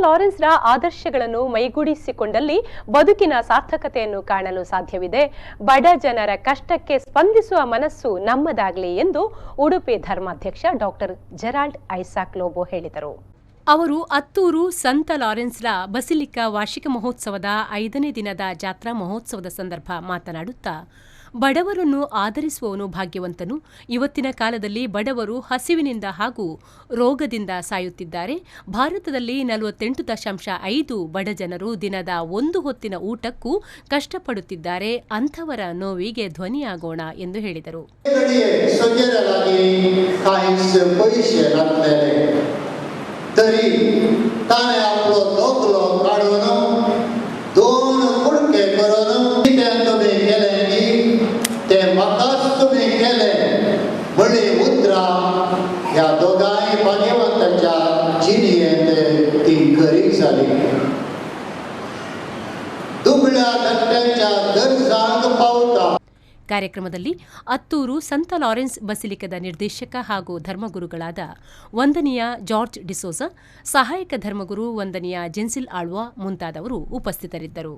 ಲಾರೆನ್ಸ್ರ ಆದರ್ಶಗಳನ್ನು ಮೈಗೂಡಿಸಿಕೊಂಡಲ್ಲಿ ಬದುಕಿನ ಸಾರ್ಥಕತೆಯನ್ನು ಕಾಣಲು ಸಾಧ್ಯವಿದೆ. ಬಡ ಜನರ ಕಷ್ಟಕ್ಕೆ ಸ್ಪಂದಿಸುವ ಮನಸ್ಸು ನಮ್ಮದಾಗಲಿ ಎಂದು ಉಡುಪಿ ಧರ್ಮಾಧ್ಯಕ್ಷ ಡಾಕ್ಟರ್ ಜೆರಾಲ್ಡ್ ಐಸಾಕ್ ಲೋಬೋ ಹೇಳಿದರು. ಅವರು ಅತ್ತೂರು ಸಂತ ಲಾರೆನ್ಸ್ರ ಬಸಿಲಿಕಾ ವಾರ್ಷಿಕ ಮಹೋತ್ಸವದ 5ನೇ ದಿನದ ಜಾತ್ರಾ ಮಹೋತ್ಸವದ ಸಂದರ್ಭ ಮಾತನಾಡುತ್ತಾ, ಬಡವರನ್ನು ಆದರಿಸುವವನು ಭಾಗ್ಯವಂತನು. ಇವತ್ತಿನ ಕಾಲದಲ್ಲಿ ಬಡವರು ಹಸಿವಿನಿಂದ ಹಾಗೂ ರೋಗದಿಂದ ಸಾಯುತ್ತಿದ್ದಾರೆ. ಭಾರತದಲ್ಲಿ 48.5 ಬಡ ಜನರು ದಿನದ ಒಂದು ಹೊತ್ತಿನ ಊಟಕ್ಕೂ ಕಷ್ಟಪಡುತ್ತಿದ್ದಾರೆ. ಅಂಥವರ ನೋವಿಗೆ ಧ್ವನಿಯಾಗೋಣ ಎಂದು ಹೇಳಿದರು. तरी ताणे आपलो दोगलो काढून दोन कुडके करून कितें तुमी केलें न्ही तें म्हाकाच तुमी केलें म्हणली उतरां ह्या दोगांय भाग्यवंतांच्या जिणेंत ती खरी जाली. दुबळ्या धाकट्यांच्या गरजांक पावता. ಕಾರ್ಯಕ್ರಮದಲ್ಲಿ ಅತ್ತೂರು ಸಂತ ಲಾರೆನ್ಸ್ ಬಸಿಲಿಕದ ನಿರ್ದೇಶಕ ಹಾಗೂ ಧರ್ಮಗುರುಗಳಾದ ವಂದನೀಯ ಜಾರ್ಜ್ ಡಿಸೋಜ, ಸಹಾಯಕ ಧರ್ಮಗುರು ವಂದನೀಯ ಜೆನ್ಸಿಲ್ ಆಳ್ವಾ ಮುಂತಾದವರು ಉಪಸ್ಥಿತರಿದ್ದರು.